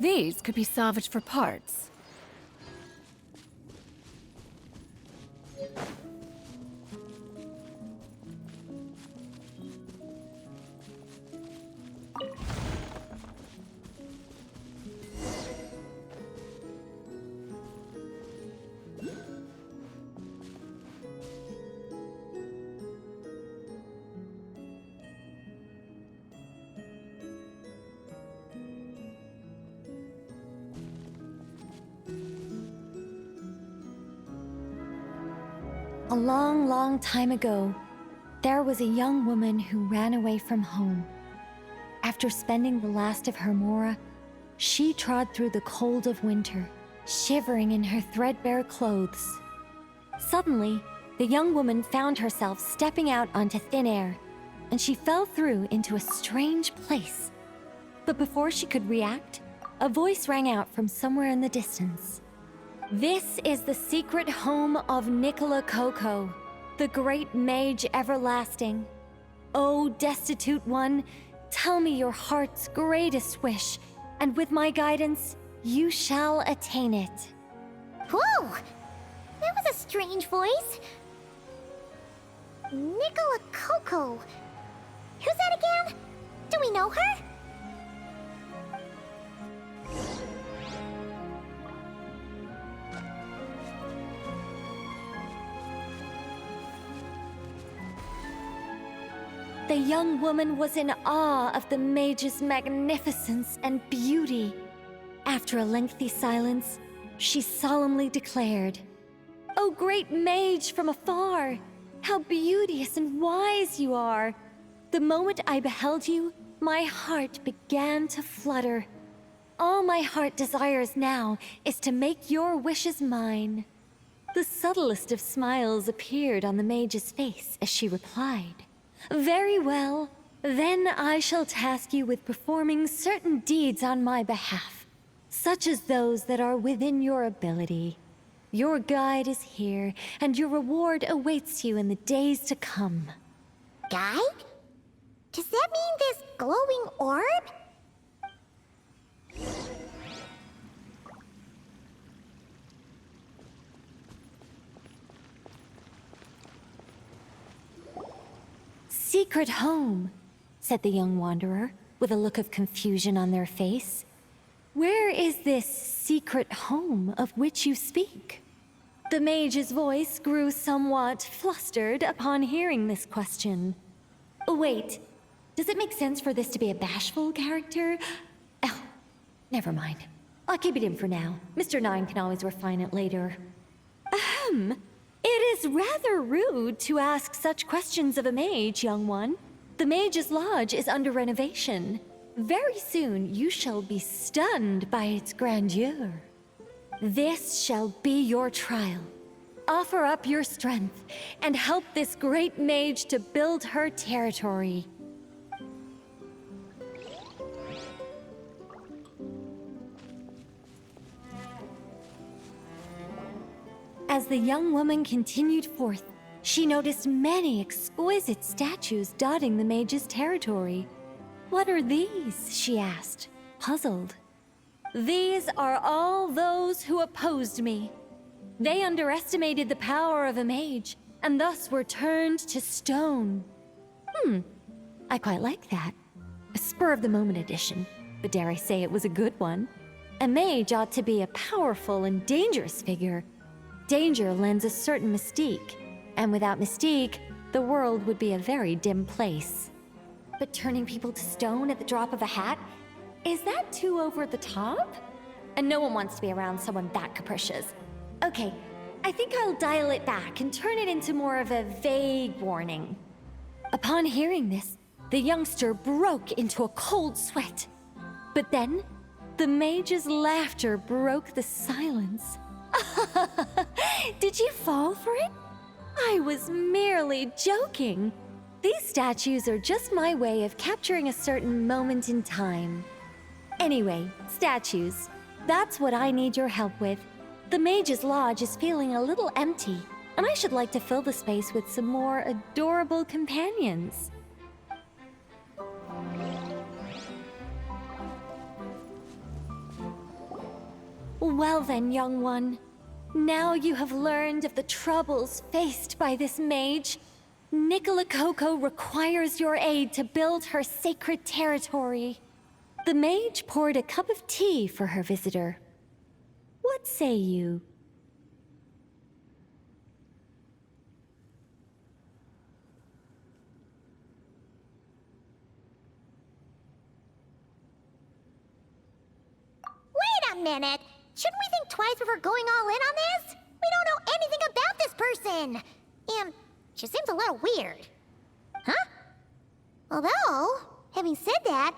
These could be salvaged for parts. A long, long time ago, there was a young woman who ran away from home. After spending the last of her mora, she trod through the cold of winter, shivering in her threadbare clothes. Suddenly, the young woman found herself stepping out onto thin air, and she fell through into a strange place. But before she could react, a voice rang out from somewhere in the distance. This is the secret home of Nicola Coco, the great mage everlasting. O destitute one, tell me your heart's greatest wish, and with my guidance, you shall attain it. Whoa! That was a strange voice. Nicola Coco. Who's that again? Do we know her? The young woman was in awe of the mage's magnificence and beauty. After a lengthy silence, she solemnly declared, "O great mage from afar, how beauteous and wise you are! The moment I beheld you, my heart began to flutter. All my heart desires now is to make your wishes mine." The subtlest of smiles appeared on the mage's face as she replied, "Very well. Then I shall task you with performing certain deeds on my behalf, such as those that are within your ability. Your guide is here, and your reward awaits you in the days to come." Guide? Does that mean this glowing orb? "Secret home," said the young wanderer, with a look of confusion on their face. "Where is this secret home of which you speak?" The mage's voice grew somewhat flustered upon hearing this question. Wait, does it make sense for this to be a bashful character? Oh, never mind. I'll keep it in for now. Mr. Nine can always refine it later. It is rather rude to ask such questions of a mage, young one. The Mage's Lodge is under renovation. Very soon you shall be stunned by its grandeur. This shall be your trial. Offer up your strength and help this great mage to build her territory. As the young woman continued forth, she noticed many exquisite statues dotting the mage's territory. "What are these?" she asked, puzzled. "These are all those who opposed me. They underestimated the power of a mage, and thus were turned to stone." I quite like that. A spur-of-the-moment addition, but dare I say it was a good one. A mage ought to be a powerful and dangerous figure. Danger lends a certain mystique, and without mystique, the world would be a very dim place. But turning people to stone at the drop of a hat? Is that too over the top? And no one wants to be around someone that capricious. Okay, I think I'll dial it back and turn it into more of a vague warning. Upon hearing this, the youngster broke into a cold sweat. But then, the mage's laughter broke the silence. Did you fall for it? I was merely joking. These statues are just my way of capturing a certain moment in time. Anyway, statues. That's what I need your help with. The Mage's Lodge is feeling a little empty, and I should like to fill the space with some more adorable companions. Well then, young one. Now you have learned of the troubles faced by this mage. Nicola Coco requires your aid to build her sacred territory. The mage poured a cup of tea for her visitor. What say you? Wait a minute! Shouldn't we think twice before going all in on this? We don't know anything about this person! And she seems a little weird. Huh? Although, having said that,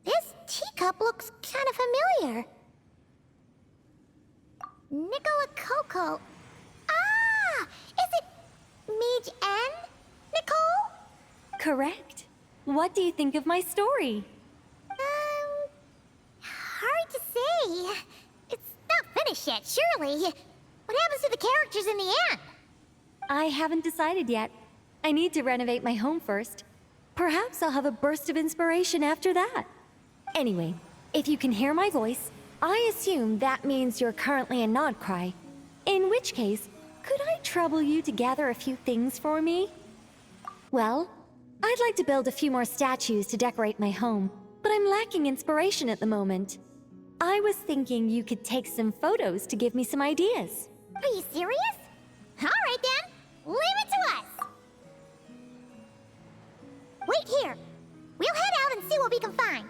this teacup looks kind of familiar. Nicola Coco. Ah! Is it Mage N? Nicole? Correct. What do you think of my story? Hard to say. It's not finished yet, surely. What happens to the characters in the end? I haven't decided yet. I need to renovate my home first. Perhaps I'll have a burst of inspiration after that. Anyway, if you can hear my voice, I assume that means you're currently in Nodcry. In which case, could I trouble you to gather a few things for me? Well, I'd like to build a few more statues to decorate my home, but I'm lacking inspiration at the moment. I was thinking you could take some photos to give me some ideas. Are you serious? Alright then, leave it to us! Wait here. We'll head out and see what we can find.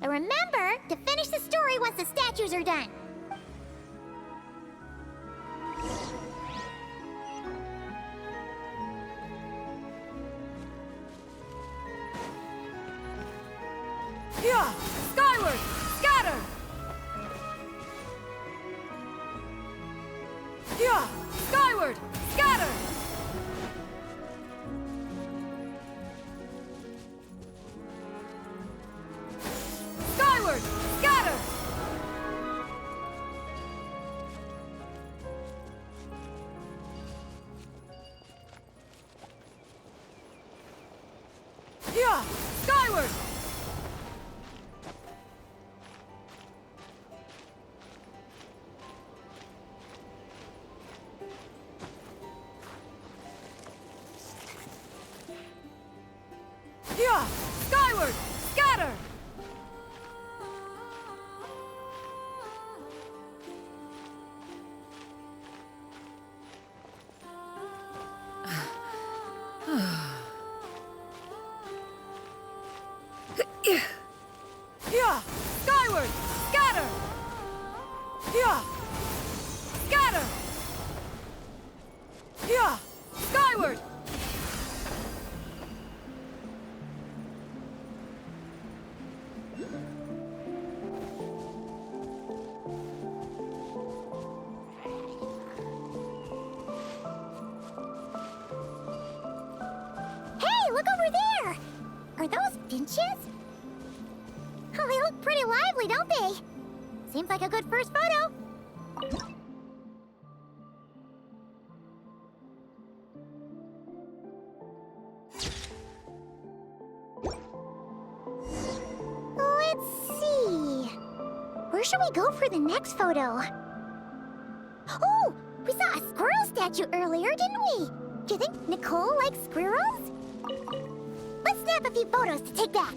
But remember to finish the story once the statues are done. Yeah! Skyward! Scatter! Yeah! Skyward! Scatter! Skyward! Scatter! Yeah! Skyward! Yeah! Skyward! Scatter! Yeah! Skyward! Scatter! Yeah! Scatter! Yeah! Skyward! Hey, look over there! Are those finches? Oh, they look pretty lively, don't they? Seems like a good first photo. Let's see. Where should we go for the next photo? Oh, we saw a squirrel statue earlier, didn't we? Do you think Nicole likes squirrels? Let's snap a few photos to take back.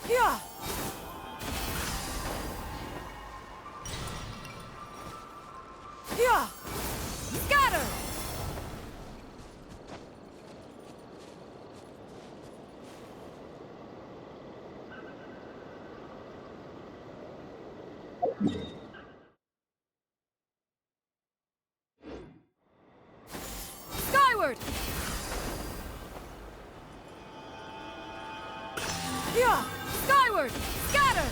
Yeah! Yeah! Scatter! Skyward! Yeah! Skyward! Scatter!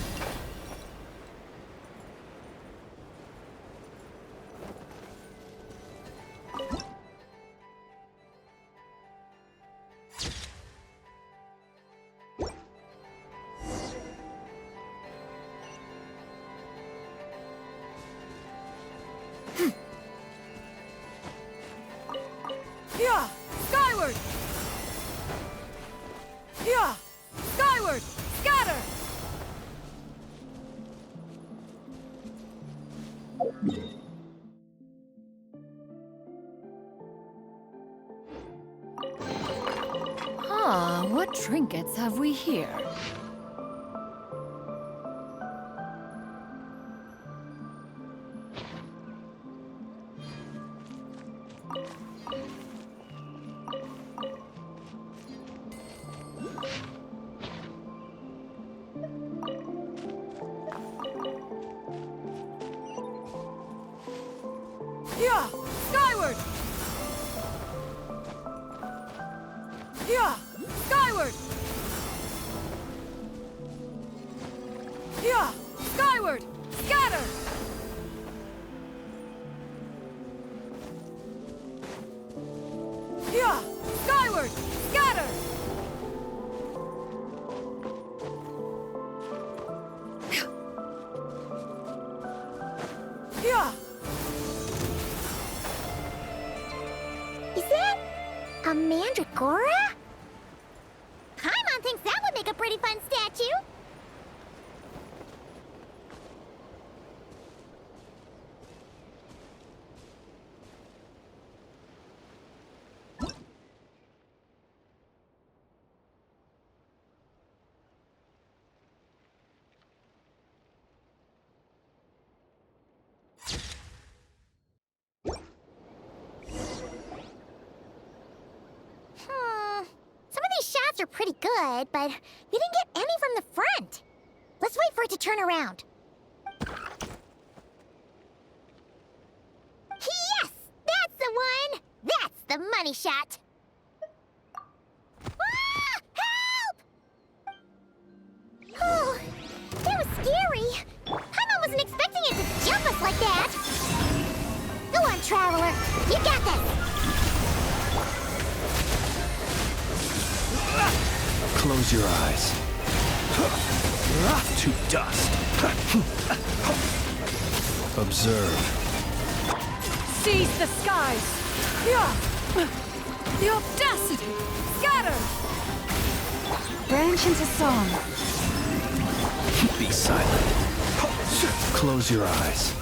targets have we here? Yeah! Skyward! Yeah! Skyward! Yeah! Skyward! Scatter! Yeah! Skyward! Scatter! Yeah! Is that a mandragora? Paimon thinks that would make a pretty fun statue. Some of these shots are pretty good, but we didn't get any from the front. Let's wait for it to turn around. Yes! That's the one! That's the money shot! Ah! Help! Oh, that was scary. Paimon wasn't expecting it to jump us like that. Go on, Traveler. You got this! Close your eyes. To dust. Observe. Seize the skies! Yeah! The audacity! Scatter! Branch into song. Be silent. Close your eyes.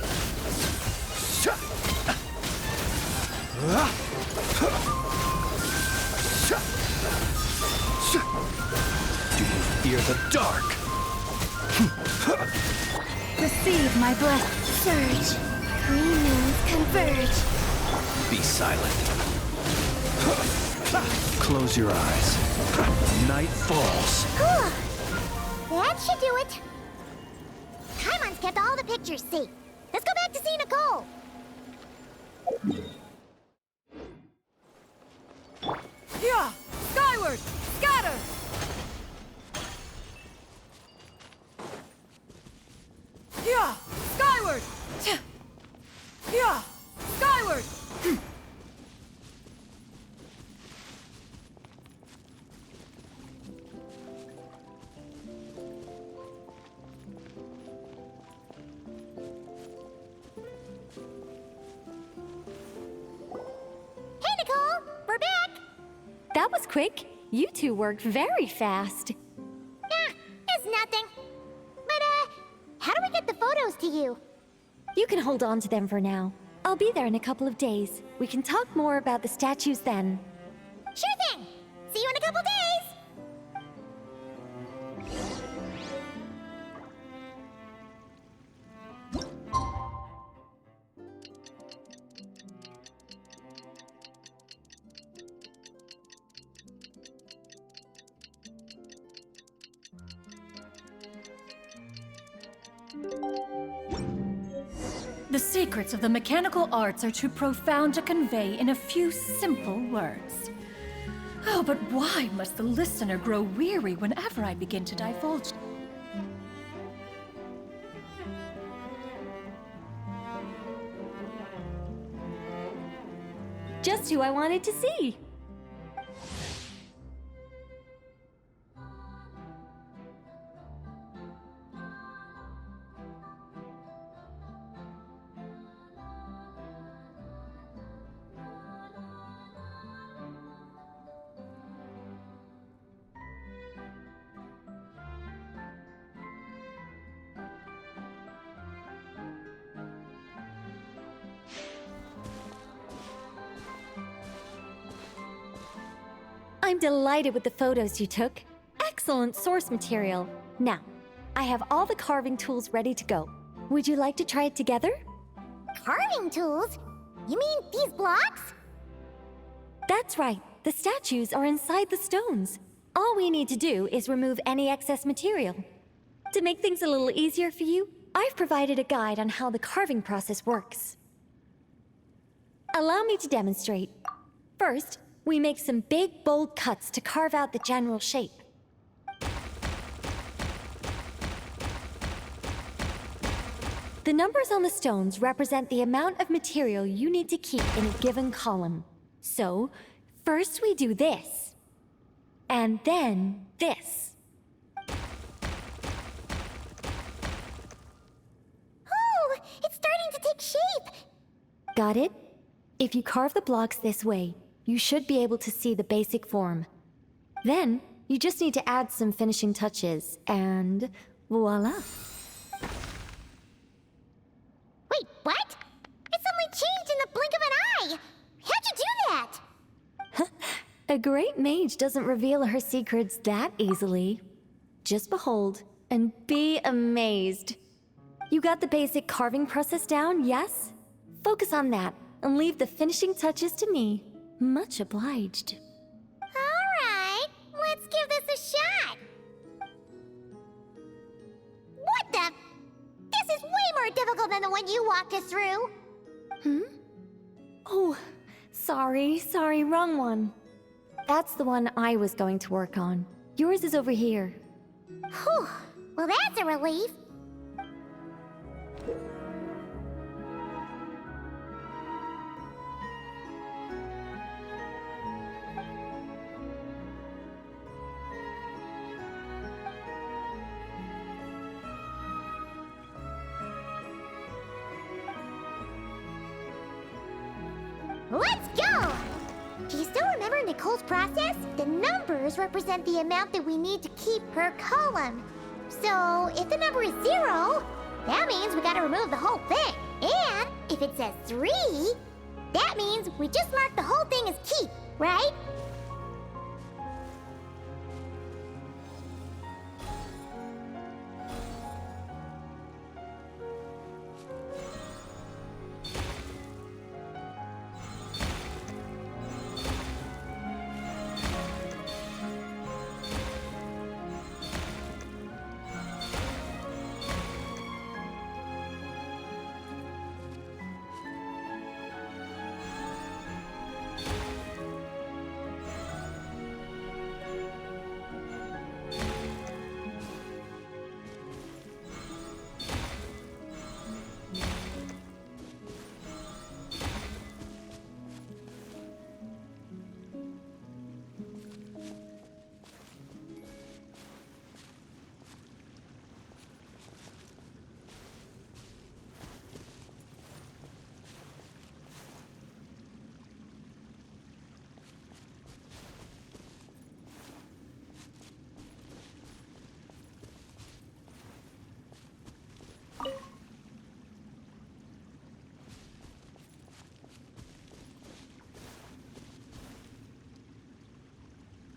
Do you fear the dark? Receive my blessing. Surge. Green moons converge. Be silent. Close your eyes. Night falls. That should do it. Paimon's kept all the pictures safe. Let's go back to see Nicole. Yeah! Skyward! Scatter! Yeah! Skyward! Yeah! Skyward! Hey, Nicole! We're back! That was quick. You two worked very fast. It's nothing. But, how do we get the photos to you? You can hold on to them for now. I'll be there in a couple of days. We can talk more about the statues then. Sure thing! See you in a couple days! The secrets of the mechanical arts are too profound to convey in a few simple words. Oh, but why must the listener grow weary whenever I begin to divulge? Just who I wanted to see. I'm delighted with the photos you took. excellent source material. Now, I have all the carving tools ready to go. Would you like to try it together? Carving tools? You mean these blocks? That's right. The statues are inside the stones. All we need to do is remove any excess material. To make things a little easier for you, I've provided a guide on how the carving process works. Allow me to demonstrate. First, we make some big, bold cuts to carve out the general shape. The numbers on the stones represent the amount of material you need to keep in a given column. So, first we do this, and then this. Oh, it's starting to take shape! Got it? If you carve the blocks this way, you should be able to see the basic form. Then, you just need to add some finishing touches, and voila. Wait, what? It suddenly changed in the blink of an eye! How'd you do that? A great mage doesn't reveal her secrets that easily. Just behold and be amazed. You got the basic carving process down, yes? Focus on that and leave the finishing touches to me. Much obliged. Alright, let's give this a shot! What the? This is way more difficult than the one you walked us through! Oh, sorry, wrong one. That's the one I was going to work on. Yours is over here. Whew, well that's a relief. Let's go! Do you still remember Nicole's process? The numbers represent the amount that we need to keep per column. So, if the number is 0, that means we gotta remove the whole thing. And if it says 3, that means we just mark the whole thing as keep, right?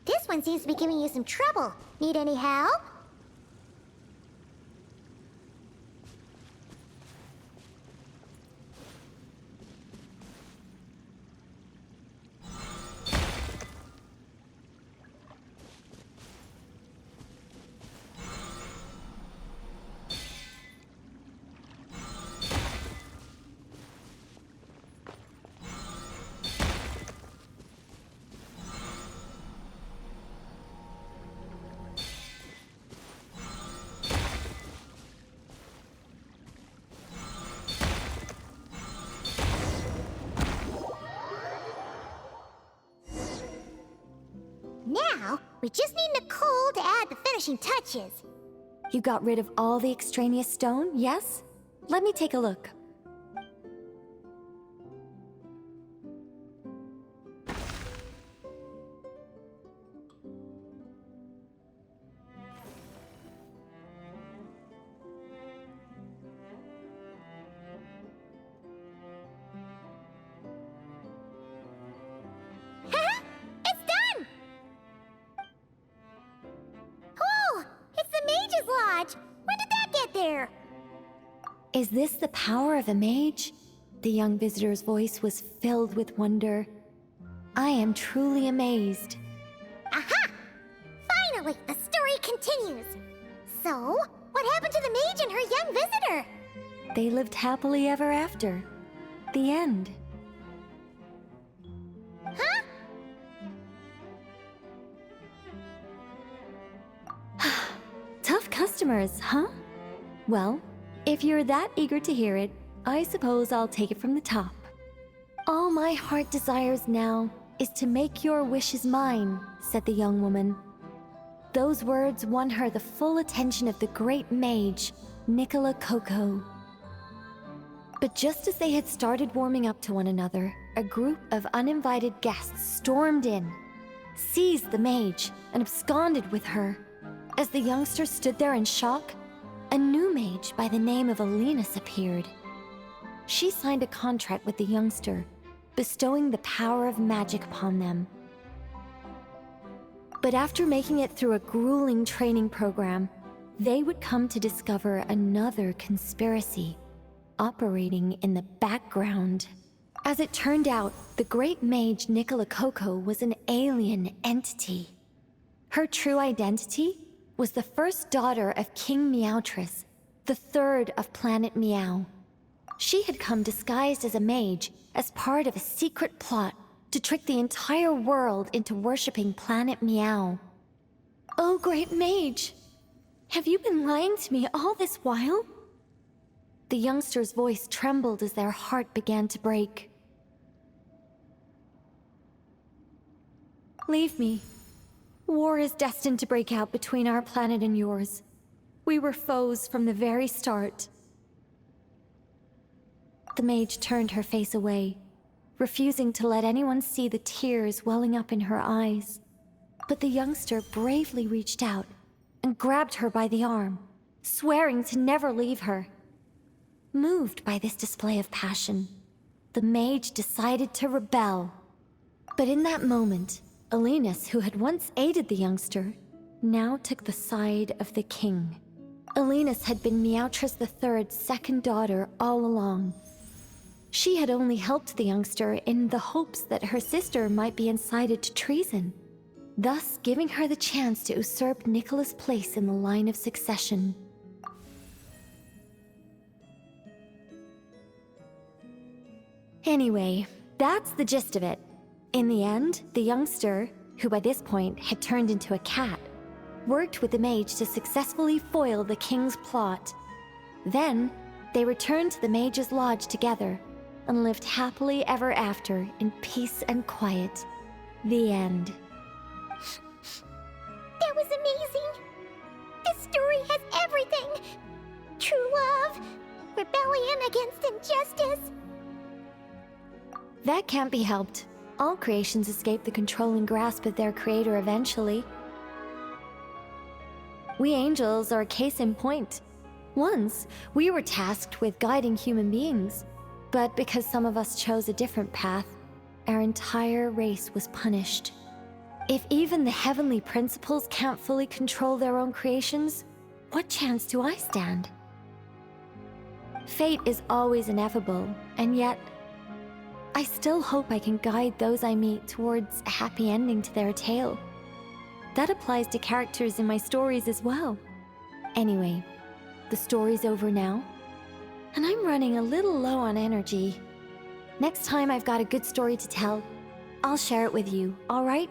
This one seems to be giving you some trouble. Need any help? Now, we just need Nicole to add the finishing touches. You got rid of all the extraneous stone, yes? Let me take a look. It's done! Lodge? When did that get there? Is this the power of a mage? The young visitor's voice was filled with wonder. I am truly amazed. Aha! Finally, the story continues. So, what happened to the mage and her young visitor? They lived happily ever after. The end. Huh? Tough customers, huh? Well, if you're that eager to hear it, I suppose I'll take it from the top. All my heart desires now is to make your wishes mine, said the young woman. Those words won her the full attention of the great mage, Nicola Coco. But just as they had started warming up to one another, a group of uninvited guests stormed in, seized the mage, and absconded with her. As the youngster stood there in shock, a new mage by the name of Alenus appeared. She signed a contract with the youngster, bestowing the power of magic upon them. But after making it through a grueling training program, they would come to discover another conspiracy operating in the background. As it turned out, the great mage Nicola Coco was an alien entity. Her true identity was the first daughter of King Meowtress, the third of Planet Meow. She had come disguised as a mage as part of a secret plot to trick the entire world into worshipping Planet Meow. Oh, great mage! Have you been lying to me all this while? The youngster's voice trembled as their heart began to break. Leave me. War is destined to break out between our planet and yours. We were foes from the very start. The mage turned her face away, refusing to let anyone see the tears welling up in her eyes. But the youngster bravely reached out and grabbed her by the arm, swearing to never leave her. Moved by this display of passion, the mage decided to rebel. But in that moment, Alenus, who had once aided the youngster, now took the side of the king. Alenus had been Meowtress III's second daughter all along. She had only helped the youngster in the hopes that her sister might be incited to treason, thus giving her the chance to usurp Nicola's place in the line of succession. Anyway, that's the gist of it. In the end, the youngster, who by this point had turned into a cat, worked with the mage to successfully foil the king's plot. Then, they returned to the mage's lodge together and lived happily ever after in peace and quiet. The end. That was amazing! This story has everything! True love, rebellion against injustice. That can't be helped. All creations escape the controlling grasp of their creator eventually. We angels are a case in point. Once, we were tasked with guiding human beings, but because some of us chose a different path, our entire race was punished. If even the heavenly principles can't fully control their own creations, what chance do I stand? Fate is always ineffable, and yet, I still hope I can guide those I meet towards a happy ending to their tale. That applies to characters in my stories as well. Anyway, the story's over now, and I'm running a little low on energy. Next time I've got a good story to tell, I'll share it with you, all right?